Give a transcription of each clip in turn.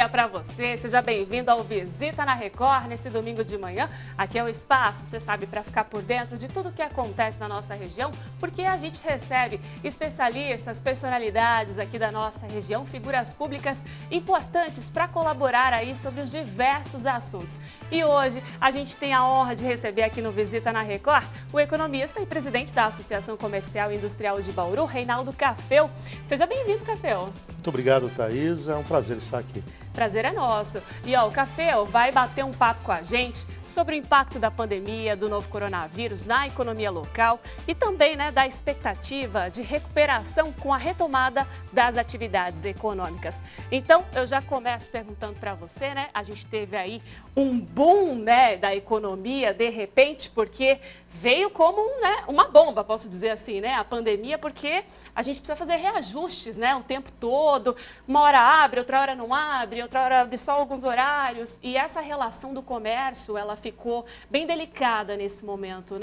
dia para você, seja bem-vindo ao Visita na Record nesse domingo de manhã. Aqui é o espaço, você sabe, para ficar por dentro de tudo o que acontece na nossa região, porque a gente recebe especialistas, personalidades aqui da nossa região, figuras públicas importantes para colaborar aí sobre os diversos assuntos. E hoje a gente tem a honra de receber aqui no Visita na Record o economista e presidente da Associação Comercial e Industrial de Bauru, Reinaldo Caffeo. Seja bem-vindo, Caffeo. Muito obrigado, Thaís. É um prazer estar aqui. Prazer é nosso. E o Caffeo vai bater um papo com a gente sobre o impacto da pandemia, do novo coronavírus na economia local e também da expectativa de recuperação com a retomada das atividades econômicas. Então, eu já começo perguntando para você, a gente teve aí um boom, da economia de repente, porque veio como uma bomba, posso dizer assim, a pandemia, porque a gente precisa fazer reajustes, o tempo todo. Uma hora abre, outra hora não abre, outra hora abre só alguns horários. E essa relação do comércio, ela ficou bem delicada nesse momento,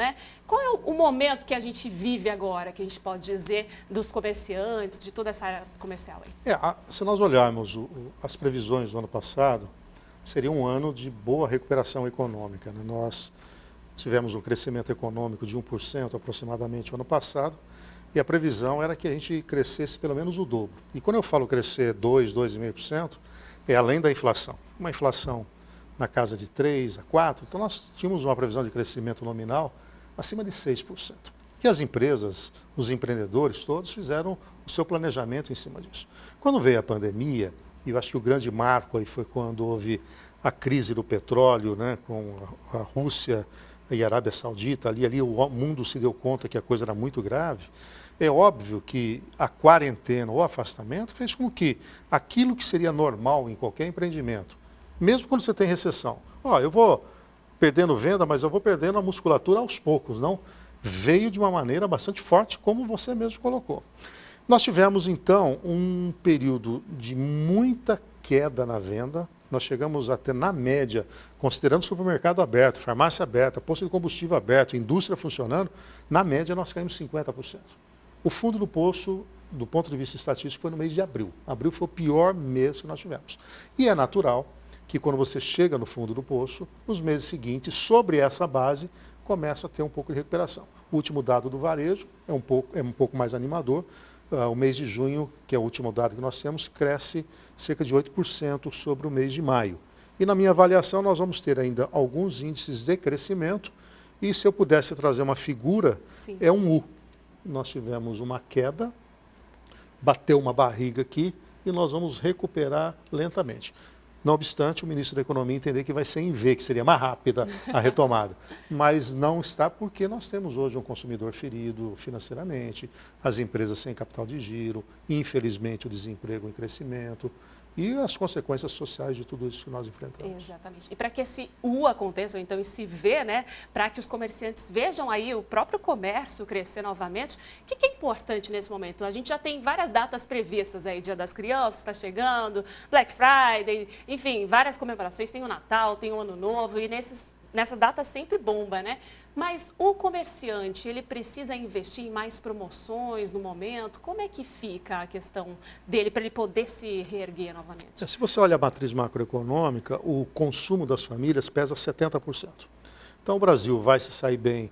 Qual é o momento que a gente vive agora, que a gente pode dizer, dos comerciantes, de toda essa área comercial aí? Se nós olharmos as previsões do ano passado, seria um ano de boa recuperação econômica, Nós tivemos um crescimento econômico de 1% aproximadamente no ano passado, e a previsão era que a gente crescesse pelo menos o dobro. E quando eu falo crescer 2,5%, é além da inflação. Uma inflação na casa de 3% a 4%, então nós tínhamos uma previsão de crescimento nominal acima de 6%. E as empresas, os empreendedores todos fizeram o seu planejamento em cima disso. Quando veio a pandemia, e eu acho que o grande marco aí foi quando houve a crise do petróleo, com a Rússia e a Arábia Saudita, ali o mundo se deu conta que a coisa era muito grave. É óbvio que a quarentena ou afastamento fez com que aquilo que seria normal em qualquer empreendimento, mesmo quando você tem recessão, eu vou perdendo venda, mas eu vou perdendo a musculatura aos poucos, não? Veio de uma maneira bastante forte, como você mesmo colocou. Nós tivemos, então, um período de muita queda na venda. Nós chegamos a ter, na média, considerando supermercado aberto, farmácia aberta, posto de combustível aberto, indústria funcionando, na média nós caímos 50%. O fundo do poço, do ponto de vista estatístico, foi no mês de abril. Abril foi o pior mês que nós tivemos. E é natural que quando você chega no fundo do poço, nos meses seguintes, sobre essa base, começa a ter um pouco de recuperação. O último dado do varejo é um pouco mais animador. O mês de junho, que é o último dado que nós temos, cresce cerca de 8% sobre o mês de maio. E na minha avaliação, nós vamos ter ainda alguns índices de crescimento. E se eu pudesse trazer uma figura, Sim. É um U. Nós tivemos uma queda, bateu uma barriga aqui e nós vamos recuperar lentamente. Não obstante, o ministro da Economia entender que vai ser em V, que seria mais rápida a retomada. Mas não está porque nós temos hoje um consumidor ferido financeiramente, as empresas sem capital de giro, infelizmente o desemprego em crescimento e as consequências sociais de tudo isso que nós enfrentamos. Exatamente. E para que esse U aconteça, ou então esse V, para que os comerciantes vejam aí o próprio comércio crescer novamente, o que é importante nesse momento? A gente já tem várias datas previstas aí, Dia das Crianças está chegando, Black Friday, enfim, várias comemorações, tem o Natal, tem o Ano Novo, e nessas datas sempre bomba, Mas o comerciante, ele precisa investir em mais promoções no momento? Como é que fica a questão dele para ele poder se reerguer novamente? Se você olha a matriz macroeconômica, o consumo das famílias pesa 70%. Então o Brasil vai se sair bem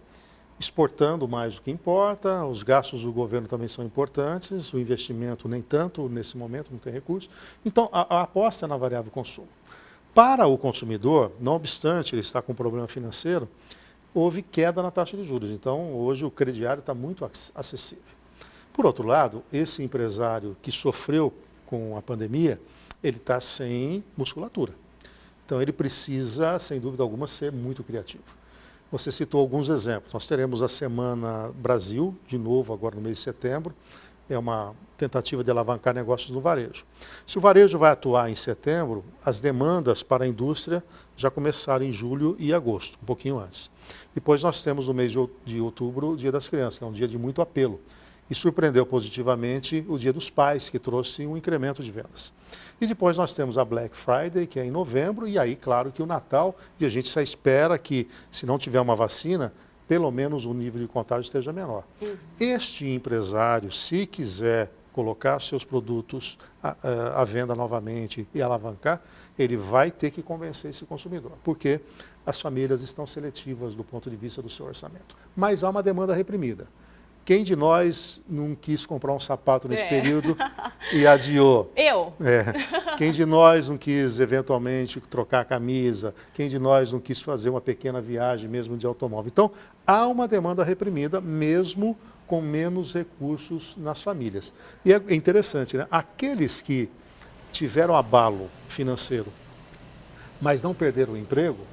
exportando mais do que importa, os gastos do governo também são importantes, o investimento nem tanto nesse momento, não tem recurso. Então a aposta é na variável consumo. Para o consumidor, não obstante ele estar com um problema financeiro, houve queda na taxa de juros. Então, hoje o crediário está muito acessível. Por outro lado, esse empresário que sofreu com a pandemia, ele está sem musculatura. Então, ele precisa, sem dúvida alguma, ser muito criativo. Você citou alguns exemplos. Nós teremos a Semana Brasil, de novo, agora no mês de setembro. É uma tentativa de alavancar negócios no varejo. Se o varejo vai atuar em setembro, as demandas para a indústria já começaram em julho e agosto, um pouquinho antes. Depois nós temos no mês de outubro o Dia das Crianças, que é um dia de muito apelo. E surpreendeu positivamente o Dia dos Pais, que trouxe um incremento de vendas. E depois nós temos a Black Friday, que é em novembro, e aí, claro, que o Natal, e a gente só espera que, se não tiver uma vacina, pelo menos o nível de contágio esteja menor. Este empresário, se quiser colocar seus produtos à venda novamente e alavancar, ele vai ter que convencer esse consumidor, porque as famílias estão seletivas do ponto de vista do seu orçamento. Mas há uma demanda reprimida. Quem de nós não quis comprar um sapato nesse período e adiou? Eu. Quem de nós não quis, eventualmente, trocar a camisa? Quem de nós não quis fazer uma pequena viagem, mesmo de automóvel? Então, há uma demanda reprimida, mesmo com menos recursos nas famílias. E é interessante, né? Aqueles que tiveram abalo financeiro, mas não perderam o emprego,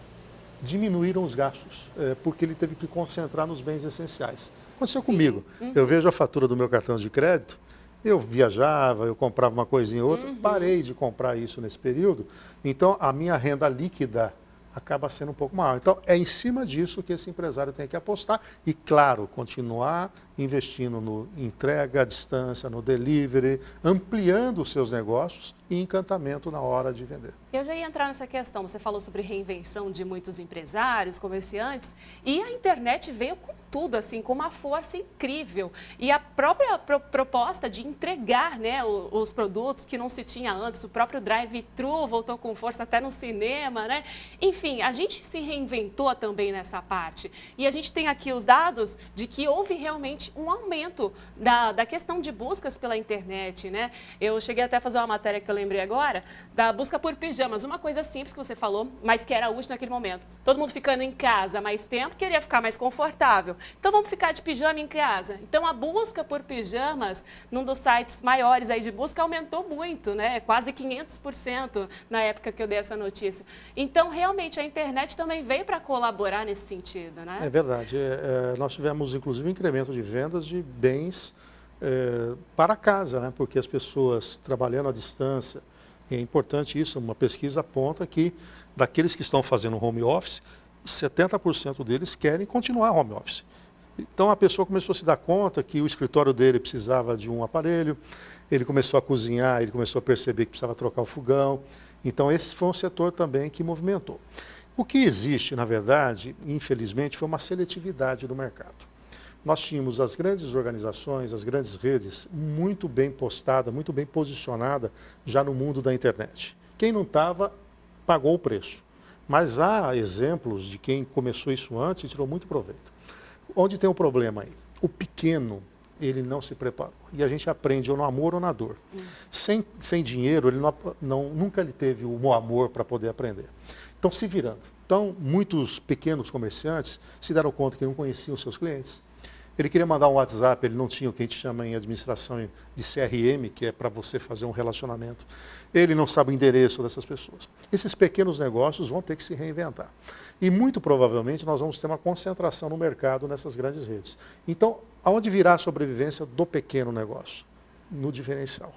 diminuíram os gastos, porque ele teve que concentrar nos bens essenciais. Aconteceu comigo. Eu vejo a fatura do meu cartão de crédito, eu viajava, eu comprava uma coisinha ou outra, parei de comprar isso nesse período, então a minha renda líquida acaba sendo um pouco maior. Então, é em cima disso que esse empresário tem que apostar e, claro, continuar investindo no entrega à distância, no delivery, ampliando os seus negócios e encantamento na hora de vender. Eu já ia entrar nessa questão. Você falou sobre reinvenção de muitos empresários, comerciantes, e a internet veio com tudo, assim, com uma força incrível. E a própria proposta de entregar, né, os produtos que não se tinha antes, o próprio drive-thru voltou com força até no cinema, né? Enfim, a gente se reinventou também nessa parte. E a gente tem aqui os dados de que houve realmente um aumento da questão de buscas pela internet, né? Eu cheguei até a fazer uma matéria que eu lembrei agora, da busca por pijamas, uma coisa simples que você falou, mas que era útil naquele momento. Todo mundo ficando em casa mais tempo, queria ficar mais confortável. Então vamos ficar de pijama em casa. Então a busca por pijamas, num dos sites maiores aí de busca, aumentou muito, né? Quase 500% na época que eu dei essa notícia. Então realmente a internet também veio para colaborar nesse sentido, né? É verdade. Nós tivemos inclusive um incremento de vendas de bens para casa, né? Porque as pessoas trabalhando à distância, e é importante isso, uma pesquisa aponta que daqueles que estão fazendo home office, 70% deles querem continuar home office. Então a pessoa começou a se dar conta que o escritório dele precisava de um aparelho, ele começou a cozinhar, ele começou a perceber que precisava trocar o fogão. Então esse foi um setor também que movimentou. O que existe, na verdade, infelizmente, foi uma seletividade do mercado. Nós tínhamos as grandes organizações, as grandes redes, muito bem postada, muito bem posicionada já no mundo da internet. Quem não estava, pagou o preço. Mas há exemplos de quem começou isso antes e tirou muito proveito. Onde tem um problema aí? O pequeno, ele não se preparou. E a gente aprende ou no amor ou na dor. Sem dinheiro, ele nunca ele teve o amor para poder aprender. Então, se virando. Então, muitos pequenos comerciantes se deram conta que não conheciam os seus clientes. Ele queria mandar um WhatsApp, ele não tinha o que a gente chama em administração de CRM, que é para você fazer um relacionamento. Ele não sabe o endereço dessas pessoas. Esses pequenos negócios vão ter que se reinventar. E muito provavelmente nós vamos ter uma concentração no mercado nessas grandes redes. Então, aonde virá a sobrevivência do pequeno negócio? No diferencial,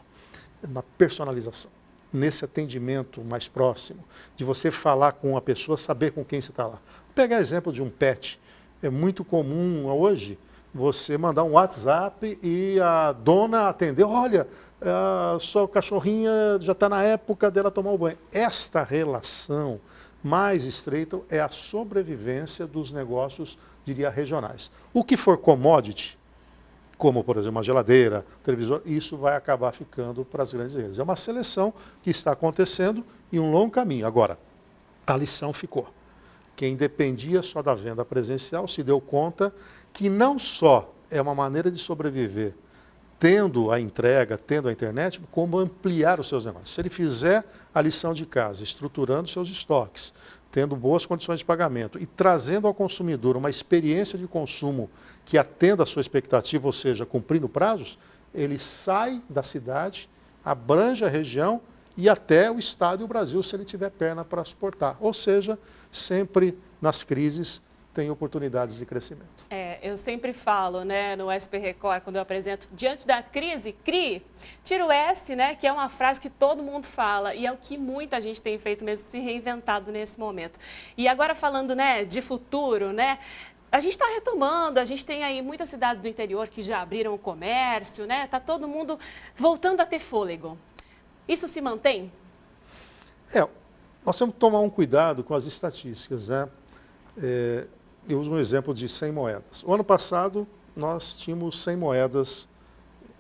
na personalização, nesse atendimento mais próximo, de você falar com a pessoa, saber com quem você está lá. Vou pegar exemplo de um pet. É muito comum hoje você mandar um WhatsApp e a dona atender, olha, a sua cachorrinha já está na época dela tomar o banho. Esta relação mais estreita é a sobrevivência dos negócios, diria, regionais. O que for commodity, como, por exemplo, uma geladeira, televisor, isso vai acabar ficando para as grandes redes. É uma seleção que está acontecendo e um longo caminho. Agora, a lição ficou. Quem dependia só da venda presencial se deu conta que não só é uma maneira de sobreviver tendo a entrega, tendo a internet, como ampliar os seus negócios. Se ele fizer a lição de casa, estruturando seus estoques, tendo boas condições de pagamento e trazendo ao consumidor uma experiência de consumo que atenda a sua expectativa, ou seja, cumprindo prazos, ele sai da cidade, abrange a região e até o estado e o Brasil, se ele tiver perna para suportar. Ou seja, sempre nas crises tem oportunidades de crescimento. Eu sempre falo, né, no SP Record, quando eu apresento, diante da crise, CRI, tira o S, né, que é uma frase que todo mundo fala e é o que muita gente tem feito mesmo, se reinventado nesse momento. E agora falando, né, de futuro, né, a gente está retomando, a gente tem aí muitas cidades do interior que já abriram o comércio, né, está todo mundo voltando a ter fôlego. Isso se mantém? Nós temos que tomar um cuidado com as estatísticas, né? Eu uso um exemplo de 100 moedas. O ano passado, nós tínhamos 100 moedas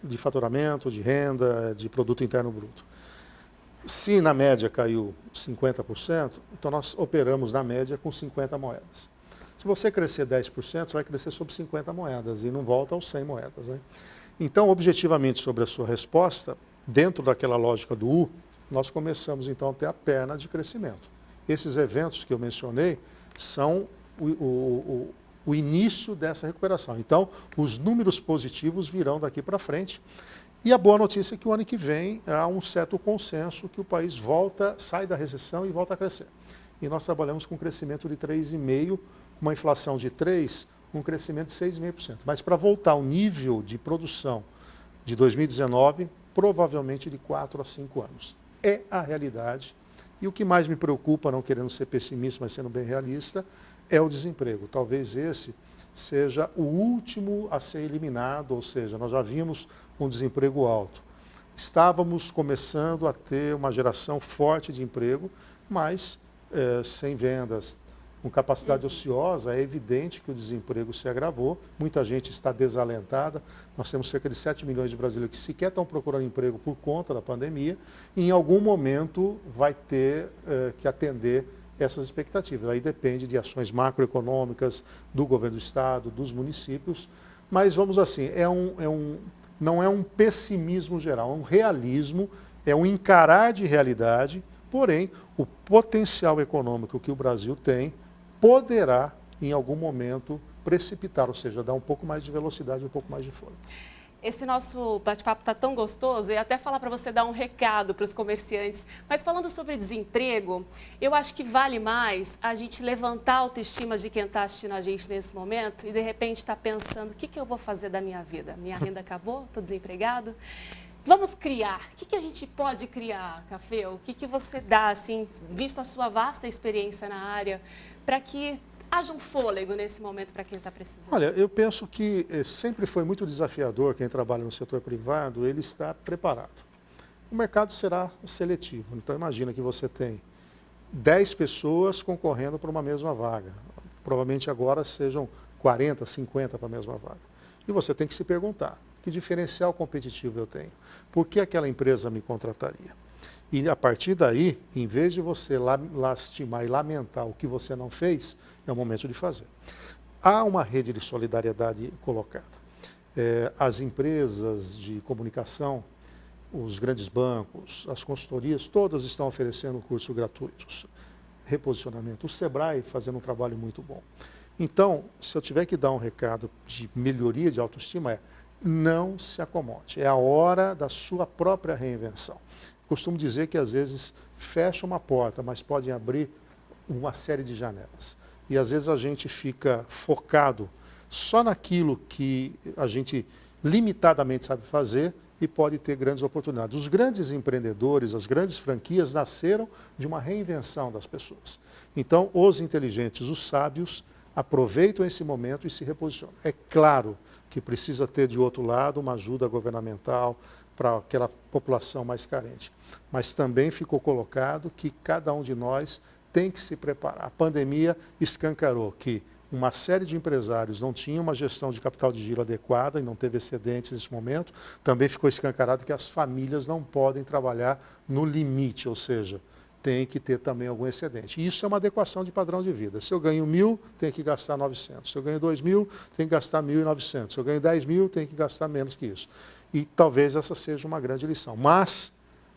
de faturamento, de renda, de produto interno bruto. Se na média caiu 50%, então nós operamos na média com 50 moedas. Se você crescer 10%, você vai crescer sobre 50 moedas e não volta aos 100 moedas, né? Então, objetivamente, sobre a sua resposta, dentro daquela lógica do U, nós começamos então a ter a perna de crescimento. Esses eventos que eu mencionei são o início dessa recuperação. Então, os números positivos virão daqui para frente. E a boa notícia é que o ano que vem há um certo consenso que o país sai da recessão e volta a crescer. E nós trabalhamos com um crescimento de 3,5%, uma inflação de 3%, um crescimento de 6,5%. Mas para voltar ao nível de produção de 2019, provavelmente de 4 a 5 anos. É a realidade. E o que mais me preocupa, não querendo ser pessimista, mas sendo bem realista, é o desemprego. Talvez esse seja o último a ser eliminado, ou seja, nós já vimos um desemprego alto. Estávamos começando a ter uma geração forte de emprego, mas sem vendas, com capacidade ociosa, é evidente que o desemprego se agravou, muita gente está desalentada, nós temos cerca de 7 milhões de brasileiros que sequer estão procurando emprego por conta da pandemia, e em algum momento vai ter que atender essas expectativas. Aí depende de ações macroeconômicas do governo do estado, dos municípios, mas vamos assim, não é um pessimismo geral, é um realismo, é um encarar de realidade, porém o potencial econômico que o Brasil tem poderá, em algum momento, precipitar, ou seja, dar um pouco mais de velocidade, um pouco mais de fôlego. Esse nosso bate-papo está tão gostoso, eu ia até falar para você dar um recado para os comerciantes, mas falando sobre desemprego, eu acho que vale mais a gente levantar a autoestima de quem está assistindo a gente nesse momento e de repente está pensando, o que eu vou fazer da minha vida? Minha renda acabou? Estou desempregado? Vamos criar. O que a gente pode criar, Café? O que você dá, assim, visto a sua vasta experiência na área, para que haja um fôlego nesse momento para quem está precisando? Olha, eu penso que sempre foi muito desafiador quem trabalha no setor privado, ele está preparado. O mercado será seletivo, então imagina que você tem 10 pessoas concorrendo para uma mesma vaga. Provavelmente agora sejam 40, 50 para a mesma vaga. E você tem que se perguntar, que diferencial competitivo eu tenho? Por que aquela empresa me contrataria? E a partir daí, em vez de você lastimar e lamentar o que você não fez, é o momento de fazer. Há uma rede de solidariedade colocada. As empresas de comunicação, os grandes bancos, as consultorias, todas estão oferecendo cursos gratuitos. Reposicionamento. O Sebrae fazendo um trabalho muito bom. Então, se eu tiver que dar um recado de melhoria de autoestima, não se acomode. É a hora da sua própria reinvenção. Costumo dizer que às vezes fecha uma porta, mas podem abrir uma série de janelas. E às vezes a gente fica focado só naquilo que a gente limitadamente sabe fazer e pode ter grandes oportunidades. Os grandes empreendedores, as grandes franquias nasceram de uma reinvenção das pessoas. Então, os inteligentes, os sábios, aproveitam esse momento e se reposicionam. É claro que precisa ter, de outro lado, uma ajuda governamental para aquela população mais carente. Mas também ficou colocado que cada um de nós tem que se preparar. A pandemia escancarou que uma série de empresários não tinham uma gestão de capital de giro adequada e não teve excedentes nesse momento. Também ficou escancarado que as famílias não podem trabalhar no limite, ou seja, tem que ter também algum excedente. E isso é uma adequação de padrão de vida. Se eu ganho 1.000, tenho que gastar 900. Se eu ganho 2.000, tenho que gastar 1.900. Se eu ganho 10.000, tenho que gastar menos que isso. E talvez essa seja uma grande lição. Mas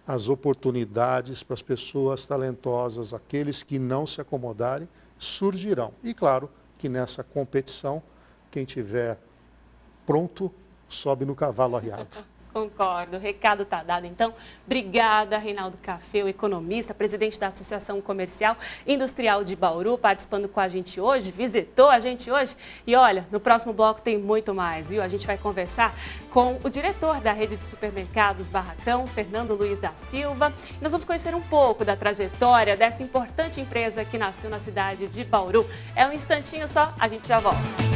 as oportunidades para as pessoas talentosas, aqueles que não se acomodarem, surgirão. E claro que nessa competição, quem tiver pronto, sobe no cavalo arriado. Concordo, o recado está dado. Então, obrigada, Reinaldo Café, o economista, presidente da Associação Comercial e Industrial de Bauru, participando com a gente hoje, visitou a gente hoje. E olha, no próximo bloco tem muito mais, viu? A gente vai conversar com o diretor da rede de supermercados Barracão, Fernando Luiz da Silva. Nós vamos conhecer um pouco da trajetória dessa importante empresa que nasceu na cidade de Bauru. É um instantinho só, a gente já volta.